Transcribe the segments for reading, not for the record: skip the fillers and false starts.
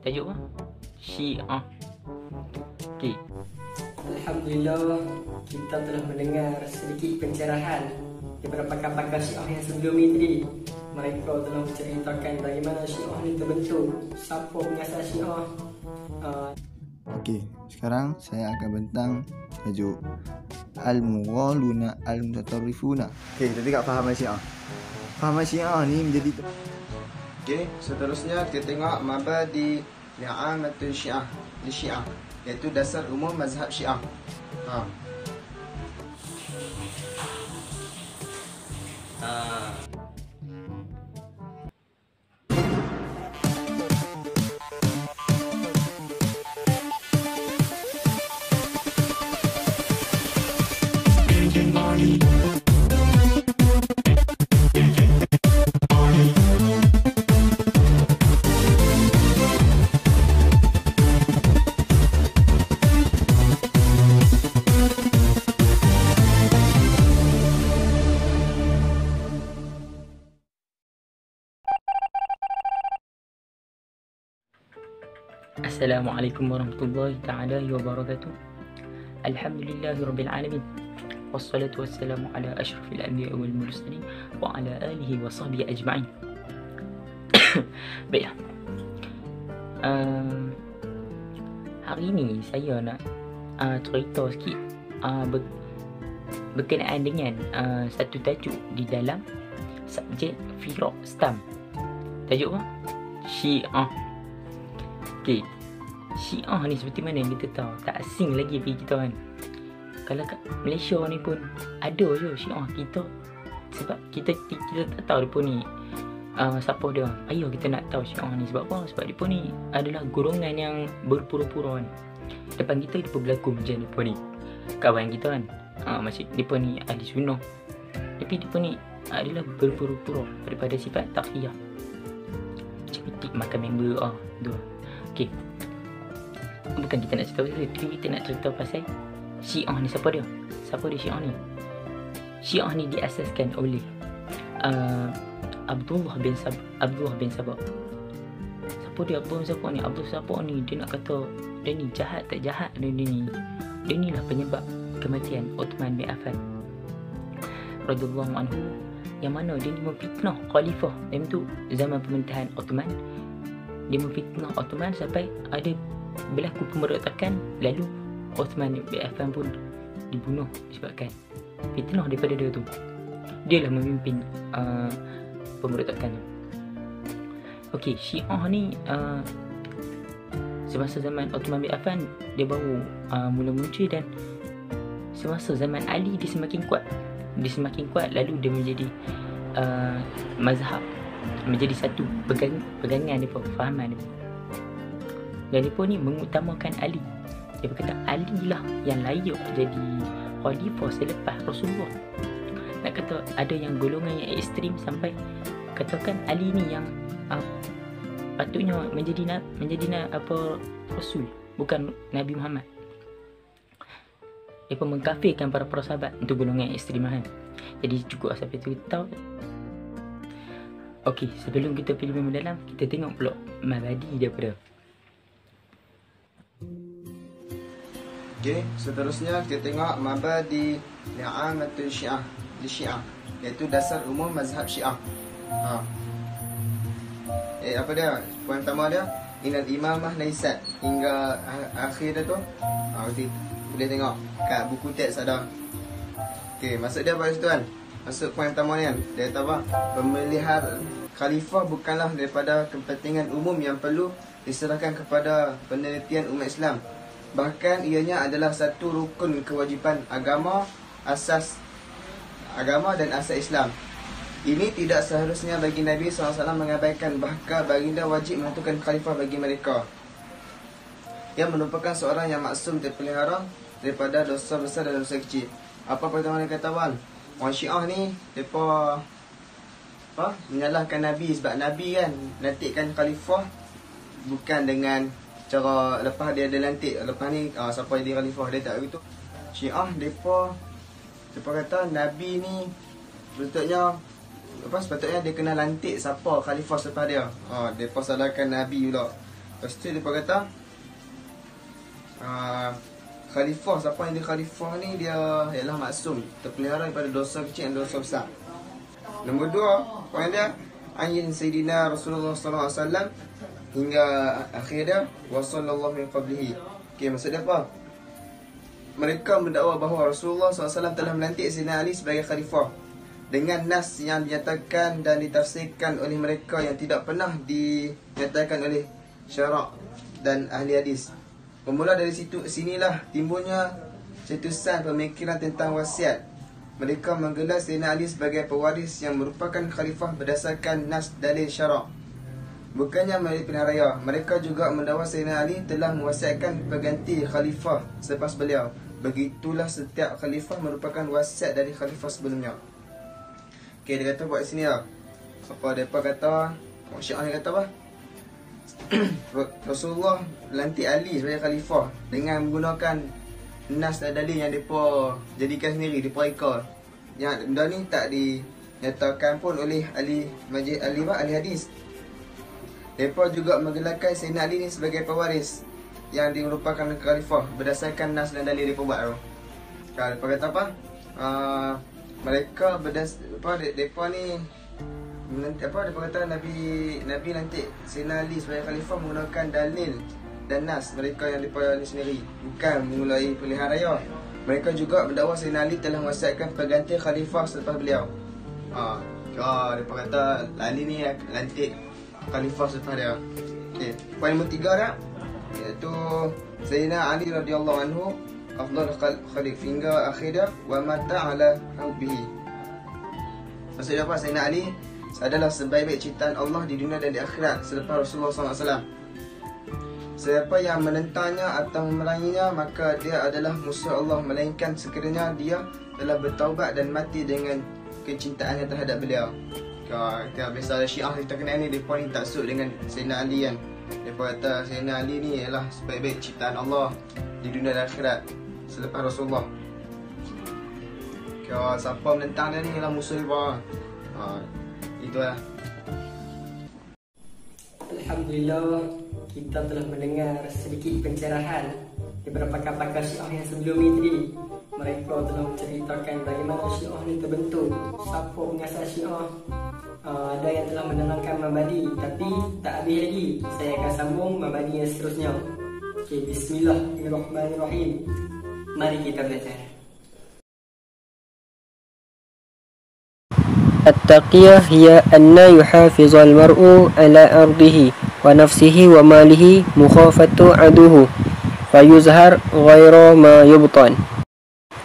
Tajuk apa? Syiah. Okey. Alhamdulillah, kita telah mendengar sedikit pencerahan daripada pakar-pakar Syiah yang sebelum ini tadi. Mereka telah menceritakan bagaimana Syiah ini terbentuk, siapa pengasas Syiah. Okey, sekarang saya akan bentang tajuk Al-Mughaluna Al-Mutatarrifuna. Okey, kita tengok fahaman Syiah. Fahaman Syiah ni menjadi Okey, seterusnya kita tengok mabadi li'amatul Syiah, di Syiah, iaitu dasar umum mazhab Syiah. Assalamualaikum warahmatullahi ta'ala wabarakatuh. Alhamdulillahirabbil alamin. Wassalatu wassalamu ala asyrafil anbiya'i wal mursalin wa ala alihi wa sahbihi ajma'in. Baiklah. Hari ini saya nak cerita sikit berkenaan dengan satu tajuk di dalam subjek Firaq STAM. Tajuk apa? Syiah. Okey, Syiah ni seperti mana yang kita tahu, tak asing lagi bagi kita kan. Kalau kat Malaysia ni pun ada je Syiah kita. Sebab kita tak tahu dia pun ni siapa dia. Ayo kita nak tahu Syiah ni. Sebab apa? Sebab dia pun ni adalah golongan yang berpura-pura kan. Depan kita dia pun berlaku macam dia pun ni kawan kita kan. Maksud dia pun ni ahli sunnah, tapi dia pun ni adalah berpura-pura daripada sifat taqiyah. Macam itik makan member tu. Okey, bukan kita nak cerita pasal itu, kita nak cerita pasal Syiah ni. Siapa dia? Siapa dia Syiah ni? Syiah ni diasaskan oleh Abdullah bin Sabah. Siapa dia Abdullah bin Sabah ni? Abdullah bin Sabah ni dia nak kata dia ni jahat tak jahat dia ni. Dia ni lah penyebab kematian Uthman bin Affan radhiyallahu anhu, yang mana dia ni memfitnah khalifah dalam tu zaman pemerintahan Uthman. Dia memfitnah Uthman sampai ada berlaku pemberontakan, lalu Uthman bin Affan pun dibunuh disebabkan fitnah daripada dia tu. Dia lah memimpin pemberontakan. Okey, Syiah ni semasa zaman Uthman bin Affan dia baru mula muncul, dan semasa zaman Ali dia semakin kuat. Lalu dia menjadi mazhab, menjadi satu pegangan dia pun, fahaman dia pun. Dan dia pun ni mengutamakan Ali. Dia berkata Ali lah yang layak jadi khalifah selepas Rasulullah. Nak kata ada yang golongan yang ekstrim sampai katakan Ali ni yang patutnya menjadi Rasul, bukan Nabi Muhammad. Dia pun mengkafirkan para sahabat untuk golongan yang ekstrim kan. Jadi cukup sampai tu kita tahu. Okey, sebelum kita pergi lebih mendalam, kita tengok pula mabadi daripada. Okey, seterusnya kita tengok mabadi li'amatul Syiah, di Syiah, iaitu dasar umum mazhab Syiah. Apa dia? Poin pertama dia Inal imamah laisat, hingga akhir dia tu. Nanti boleh tengok kat buku teks ada. Okey, maksud dia apa situ kan? Maksud poin pertama ni kan, dia kata apa? Pemeliharaan khalifah bukanlah daripada kepentingan umum yang perlu diserahkan kepada penelitian umat Islam. Bahkan ianya adalah satu rukun kewajipan agama dan asas Islam. Ini tidak seharusnya bagi Nabi SAW mengabaikan, bahkan baginda wajib menentukan khalifah bagi mereka yang merupakan seorang yang maksum terpelihara daripada dosa besar dan dosa kecil. Apa pertama dia kata wan? Orang Syiah ni depa menyalahkan Nabi, sebab Nabi kan lantikkan khalifah bukan dengan cara lepas dia ada lantik, lepas ni siapa jadi khalifah, dia tak begitu. Syiah depa kata Nabi ni sepatutnya dia kena lantik siapa khalifah selepas dia. Depa salahkan Nabi pula. Lepas tu dia kata khalifah, siapa yang dia khalifah ni, dia ialah maksum, terpelihara daripada dosa kecil dan dosa besar. Nombor 2, poin dia ayin Sayyidina Rasulullah SAW hingga akhir dia wa sallallahu min qablihi. Okey, maksud dia apa? Mereka mendakwa bahawa Rasulullah SAW telah melantik Sayyidina Ali sebagai khalifah dengan nas yang dinyatakan dan ditafsirkan oleh mereka yang tidak pernah dinyatakan oleh syarak dan ahli hadis. Bermula dari sinilah timbulnya cetusan pemikiran tentang wasiat. Mereka menggelar Sayyidina Ali sebagai pewaris yang merupakan khalifah berdasarkan nas dalil syarak. Bukannya melalui pilihan raya. Mereka juga mendakwa Sayyidina Ali telah mewasiatkan pengganti khalifah selepas beliau. Begitulah setiap khalifah merupakan wasiat dari khalifah sebelumnya. Okey, dia kata buat sini lah. Apa mereka kata, Syiah ni kata apa? Rasulullah lantik Ali sebagai khalifah dengan menggunakan nas dan dalil yang mereka jadikan sendiri, mereka reka. Yang benda ni tak dinyatakan pun oleh ahli hadis. Mereka juga menggelarkan Sayyidina Ali ni sebagai pewaris yang merupakan khalifah berdasarkan nas dan dalil mereka buat tu. Kalau mereka kata apa? Mereka mereka ni mereka kata Nabi lantik Sayyidina Ali sebagai khalifah menggunakan dalil dan nas mereka yang mereka sendiri, bukan memulai pilihan raya. Mereka juga mendakwa Sayyidina Ali telah mewasiatkan pengganti khalifah selepas beliau. Mereka kata Ali ni lantik khalifah selepas dia. Okey, poin nombor 3 dah, iaitu Sayyidina Ali radhiyallahu anhu afdal khalifah hingga akhir dia wa mata ala hubbihi. Maksudnya apa? Sayyidina Ali adalah sebaik-baik ciptaan Allah di dunia dan di akhirat selepas Rasulullah SAW. Siapa yang menentangnya atau memeranginya, maka dia adalah musuh Allah, melainkan sekiranya dia telah bertaubat dan mati dengan kecintaannya terhadap beliau. Kita biasa Syiah kita kenal ni, mereka ni taksub dengan Sayyidina Ali kan. Mereka kata Sayyidina Ali ni ialah sebaik-baik ciptaan Allah di dunia dan akhirat selepas Rasulullah. Siapa menentang dia ni ialah musuh dia. Itulah. Alhamdulillah, kita telah mendengar sedikit pencerahan daripada pakar-pakar Syiah yang sebelum ni tadi. Mereka telah menceritakan bagaimana Syiah ni terbentuk, siapa pengasas Syiah. Ada yang telah menerangkan Mabadi, tapi tak habis lagi. Saya akan sambung Mabadi yang seterusnya. Okay, Bismillahirrahmanirrahim. Mari kita belajar. التقية هي أن يحافظ المرء على أرضه ونفسه وماله مخافة عدوه فيظهر غير ما يبطن.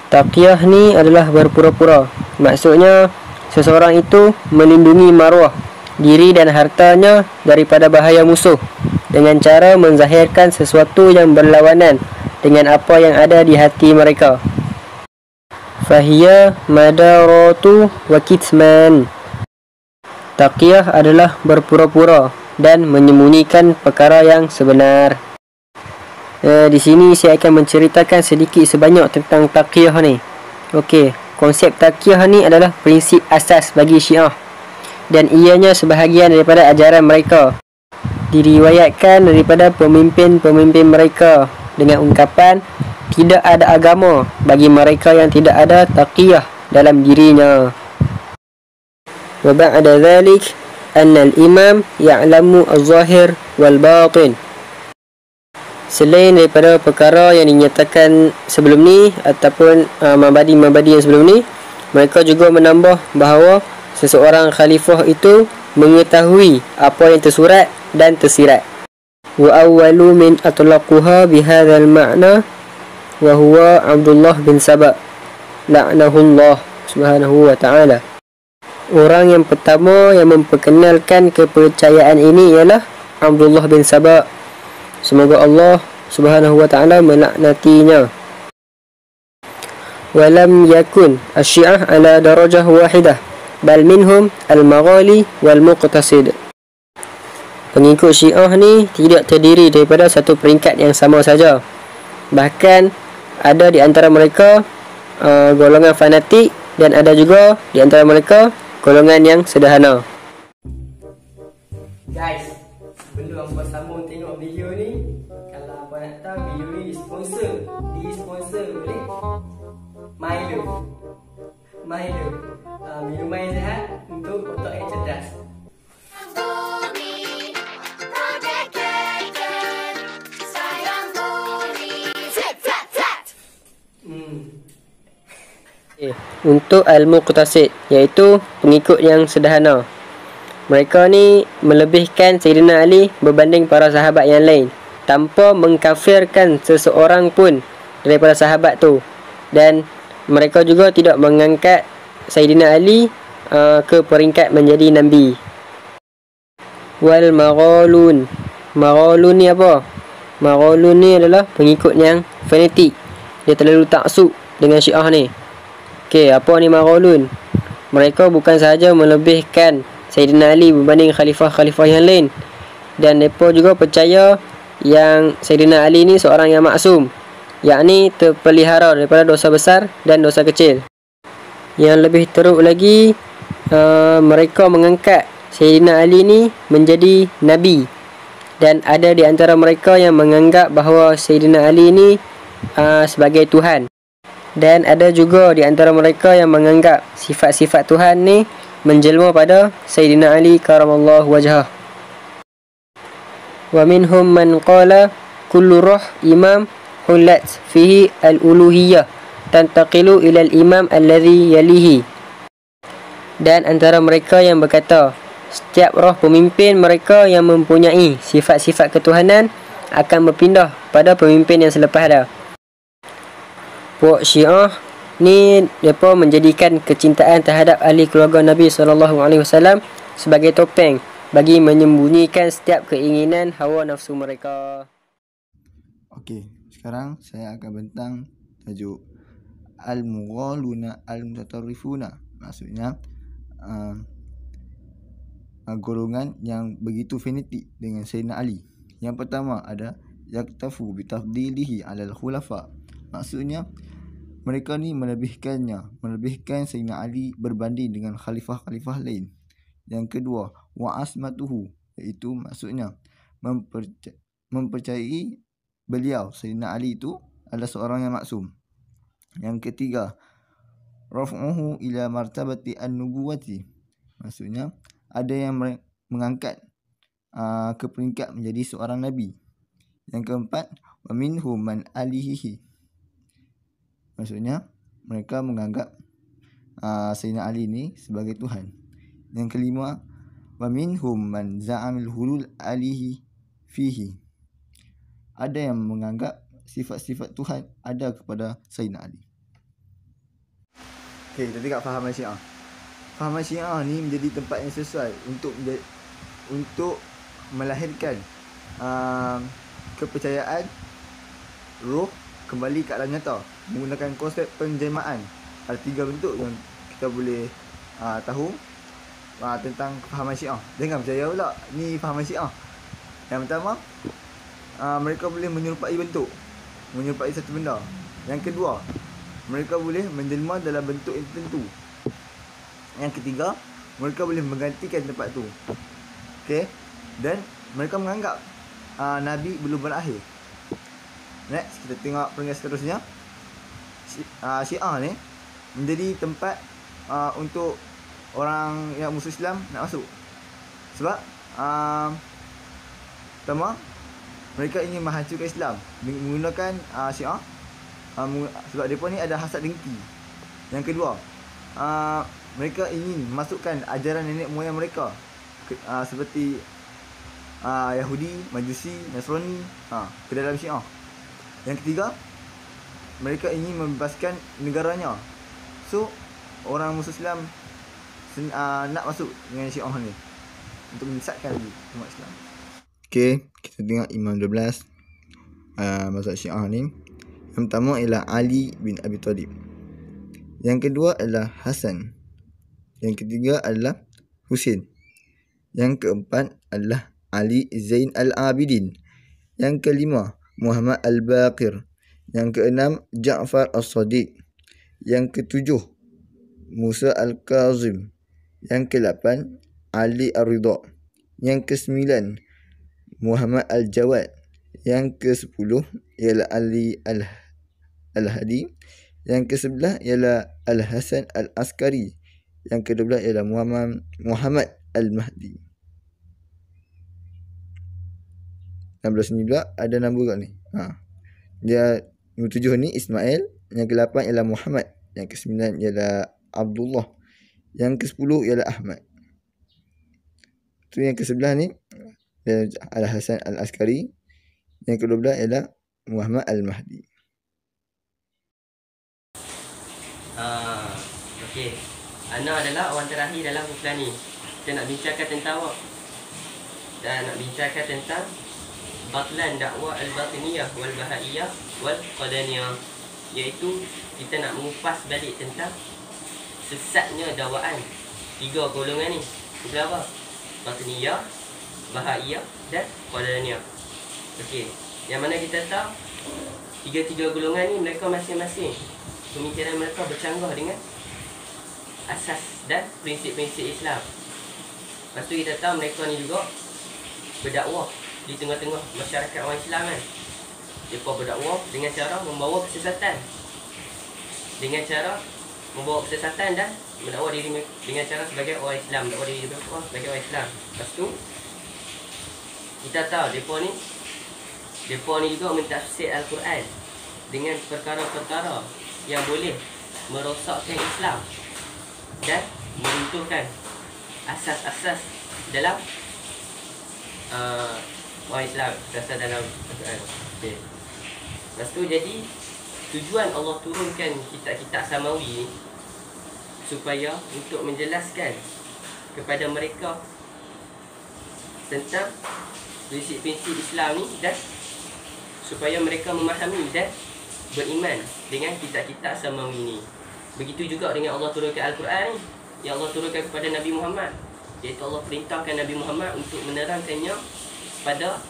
Taqiyah ni adalah berpura-pura. Maksudnya seseorang itu melindungi maruah, diri dan hartanya daripada bahaya musuh dengan cara menzahirkan sesuatu yang berlawanan dengan apa yang ada di hati mereka. Fahiya madaratu wa kitman. Taqiyah adalah berpura-pura dan menyembunyikan perkara yang sebenar. Di sini saya akan menceritakan sedikit sebanyak tentang taqiyah ni. Okey, konsep taqiyah ni adalah prinsip asas bagi Syiah dan ianya sebahagian daripada ajaran mereka. Diriwayatkan daripada pemimpin-pemimpin mereka dengan ungkapan tidak ada agama bagi mereka yang tidak ada taqiyah dalam dirinya. Wa ba'da dhalik anna al-imam ya'lamu az-zahir wal batin. Selain daripada perkara yang dinyatakan sebelum ni ataupun mabadi-mabadi yang sebelum ni, mereka juga menambah bahawa seseorang khalifah itu mengetahui apa yang tersurat dan tersirat. Wa awwalu min atlaquha bihadzal ma'na wa huwa Abdullah bin Saba la'nahullah subhanahu wa ta'ala. Orang yang pertama yang memperkenalkan kepercayaan ini ialah Abdullah bin Saba. Semoga Allah subhanahu wa ta'ala melaknatinya. Walam yakun asy-syiah ala darajah wahidah bal minhum al-maghali wal muqtasid. Pengikut Syiah ni tidak terdiri daripada satu peringkat yang sama saja. Bahkan ada di antara mereka golongan fanatik dan ada juga di antara mereka golongan yang sederhana. Guys, sebelum hampa sambung tengok tengok video ni, kalau apa nak tahu, video ni disponsor oleh Milo. Minuman yang sihat untuk otak yang cerdas. Untuk Al-Muqtasid, iaitu pengikut yang sederhana. Mereka ni melebihkan Sayyidina Ali berbanding para sahabat yang lain, tanpa mengkafirkan seseorang pun daripada sahabat tu. Dan mereka juga tidak mengangkat Sayyidina Ali ke peringkat menjadi Nabi. Wal Maghalun. Maghalun ni apa? Maghalun ni adalah pengikut yang fanatik. Dia terlalu taksub dengan Syiah ni. Okey, apa ni Maghalun? Mereka bukan sahaja melebihkan Sayyidina Ali berbanding khalifah-khalifah yang lain, dan mereka juga percaya yang Sayyidina Ali ni seorang yang maksum, yakni terpelihara daripada dosa besar dan dosa kecil. Yang lebih teruk lagi, mereka mengangkat Sayyidina Ali ni menjadi Nabi, dan ada di antara mereka yang menganggap bahawa Sayyidina Ali ni sebagai Tuhan. Dan ada juga di antara mereka yang menganggap sifat-sifat Tuhan ni menjelma pada Sayyidina Ali karamallahu wajhah. Wa minhum man qala kullu ruh imam hulat fihi al-uluhiyah tantaqilu ila al-imam alladhi yalihi. Dan antara mereka yang berkata, setiap roh pemimpin mereka yang mempunyai sifat-sifat ketuhanan akan berpindah pada pemimpin yang selepas dia. Puak Syiah ni mereka menjadikan kecintaan terhadap ahli keluarga Nabi SAW sebagai topeng bagi menyembunyikan setiap keinginan hawa nafsu mereka. Okey, sekarang saya akan bentang tajuk Al-Mughaluna Al-Mutatarrifuna. Maksudnya golongan yang begitu fanatik dengan Sayyidina Ali. Yang pertama ada yaktafu bitafdilihi alal khulafa. Maksudnya mereka ni melebihkan Sayyidina Ali berbanding dengan khalifah-khalifah lain. Yang kedua, wa asmatuhu, iaitu maksudnya mempercayai beliau Sayyidina Ali itu adalah seorang yang maksum. Yang ketiga, raf'uhu ila martabati an-nubuwati. Maksudnya ada yang mengangkat ke peringkat menjadi seorang nabi. Yang keempat, wa minhum man alihihi. Maksudnya mereka menganggap Sayyidina Ali ni sebagai Tuhan. Yang kelima, wa minhum man za'amil hulul alihi fihi. Ada yang menganggap sifat-sifat Tuhan ada kepada Sayyidina Ali. Okey, kita tengok fahaman Syiah. Fahaman Syiah ni menjadi tempat yang sesuai untuk melahirkan kepercayaan roh kembali ke alam nyata menggunakan konsep penjelmaan. Ada 3 bentuk yang kita boleh tahu tentang fahaman Syiah. Jangan percaya pula ni fahaman Syiah. Yang pertama, mereka boleh menyerupai bentuk, menyerupai satu benda. Yang kedua, mereka boleh menjelma dalam bentuk yang tertentu. Yang ketiga, mereka boleh menggantikan tempat tu. Okey. Dan mereka menganggap Nabi belum berakhir. Next, kita tengok peringkat seterusnya. Syiah ni menjadi tempat untuk orang yang musuh Islam nak masuk. Sebab pertama, mereka ingin menghancurkan Islam menggunakan Syiah. Sebab mereka ni ada hasad dengki. Yang kedua, mereka ingin masukkan ajaran nenek moyang mereka seperti Yahudi, Majusi, Nasrani ke dalam Syiah. Yang ketiga, mereka ingin membebaskan negaranya. So, orang musuh Islam nak masuk dengan Syiah ni untuk menyesatkan lagi umat Islam. Okey, kita tengok Imam 12 mazhab Syiah ni. Yang pertama ialah Ali bin Abi Thalib. Yang kedua adalah Hasan. Yang ketiga adalah Husain. Yang keempat adalah Ali Zain Al-Abidin. Yang kelima Muhammad Al-Baqir. Yang keenam Ja'far As-Sadiq. Yang ketujuh Musa Al-Kazim. Yang ke-8 Ali Ar-Ridha. Yang ke-9 Muhammad Al-Jawad. Yang ke-10 ialah Ali Al-Hadi. Yang ke-11 ialah Al-Hasan Al-Askari. Yang ke-12 ialah Muhammad Al-Mahdi. Dan belah sini pula ada nombor kat ni. Dia nombor 7 ni Ismail. Yang ke-8 ialah Muhammad. Yang ke-9 ialah Abdullah. Yang ke-10 ialah Ahmad. Tu yang ke-11 ni Al-Hasan Al-Askari. Yang ke-12 ialah Muhammad Al-Mahdi. Okey. Ana adalah orang terakhir dalam kumpulan ni. Kita nak bincangkan tentang apa? Dan nak bincangkan tentang batlan dakwah al-batiniyah wal bahaiyah wal qadaniyah, iaitu kita nak mengupas balik tentang sesatnya dakwaan tiga golongan ni. Kumpulan apa? Batiniyah, bahaiyah dan qadaniyah. Okey. Yang mana kita tahu tiga-tiga golongan ni mereka masing-masing pemikiran mereka bercanggah dengan asas dan prinsip-prinsip Islam. Lepas tu kita tahu mereka ni juga berdakwah di tengah-tengah masyarakat orang Islam kan. Mereka berdakwah dengan cara membawa kesesatan. Dengan cara membawa kesesatan dan mendakwah diri dengan cara sebagai orang Islam, mendakwah diri mereka sebagai orang Islam. Lepas tu kita tahu mereka ni juga mentafsir Al-Quran dengan perkara-perkara yang boleh merosakkan Islam dan meruntuhkan asas-asas dalam orang Islam, asas dalam Al-Quran. Okay. Lepas tu jadi tujuan Allah turunkan kitab-kitab samawi supaya untuk menjelaskan kepada mereka tentang prinsip-prinsip Islam ni dan supaya mereka memahami dan beriman dengan kitab-kitab samawi ni. Begitu juga dengan Allah turunkan Al-Quran ni, yang Allah turunkan kepada Nabi Muhammad, iaitu Allah perintahkan Nabi Muhammad untuk menerangkannya pada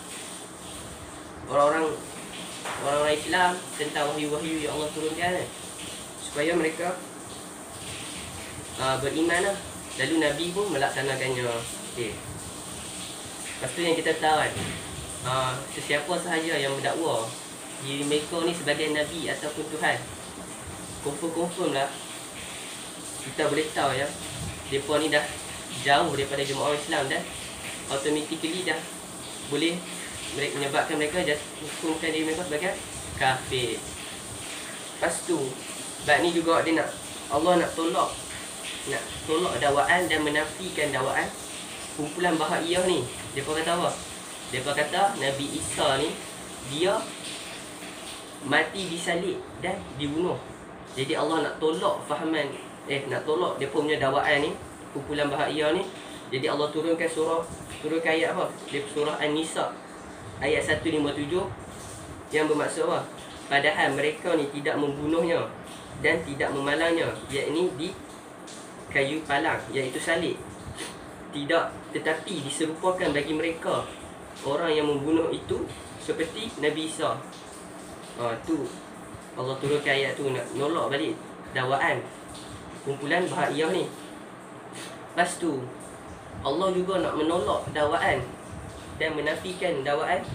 orang-orang Islam tentang wahyu-wahyu yang Allah turunkan supaya mereka beriman lah. Lalu Nabi pun melaksanakannya. Okay. Lepas tu yang kita tahu kan, sesiapa sahaja yang mendakwa diri mereka ni sebagai Nabi ataupun Tuhan, confirm lah kita boleh tahu ya, mereka ni dah jauh daripada jemaah Islam dan automatically dah boleh menyebabkan mereka hukumkan diri mereka sebagai kafir. Lepas tu bab ni juga dia Allah nak tolak dakwaan dan menafikan dakwaan kumpulan bahaiyah ni. Mereka kata apa? Mereka kata Nabi Isa ni dia mati disalib dan dibunuh. Jadi Allah nak tolak fahaman nak tolak depa punya dakwaan ni, kumpulan bahaiyah ni. Jadi Allah turunkan ayat apa? Dia surah An-Nisa ayat 157 yang bermaksud apa? Padahal mereka ni tidak membunuhnya dan tidak memalangnya, yakni di kayu palang, iaitu salib. Tetapi diserupakan bagi mereka orang yang membunuh itu seperti Nabi Isa. Tu Allah turunkan ayat tu nak nolak balik dakwaan kumpulan bahaiyah ni. Lepas tu Allah juga nak menolak dakwaan dan menafikan dakwaan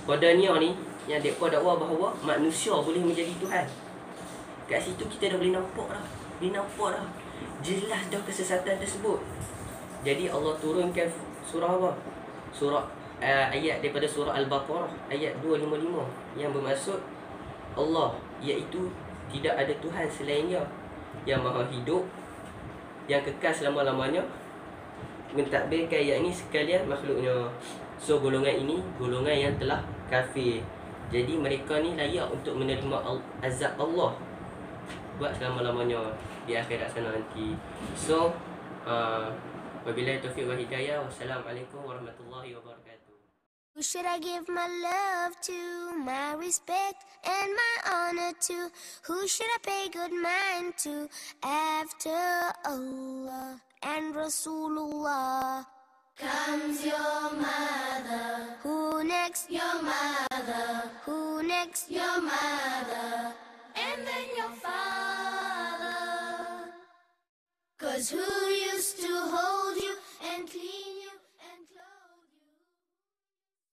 qadaniyah ni, yang mereka dakwa bahawa manusia boleh menjadi Tuhan. Kat situ kita dah boleh nampak dah jelas dah kesesatan tersebut. Jadi Allah turunkan surah apa? Surah ayat daripada surah Al-Baqarah ayat 255 yang bermaksud Allah iaitu tidak ada Tuhan selainnya yang maha hidup, yang kekal selama-lamanya, mentadbirkan ayat ini sekalian makhluknya. So golongan ini golongan yang telah kafir. Jadi mereka ni layak untuk menerima azab Allah buat selama-lamanya di akhirat sana nanti. So wabillahi taufiq wa hidayah. Wassalamualaikum warahmatullahi wabarakatuh. Who should I give my love to, my respect and my honor to? Who should I pay good mind to after Allah and Rasulullah? Comes your mother. Who next? Your mother. Who next? Your mother. And then your father. 'Cause who used to hold you and clean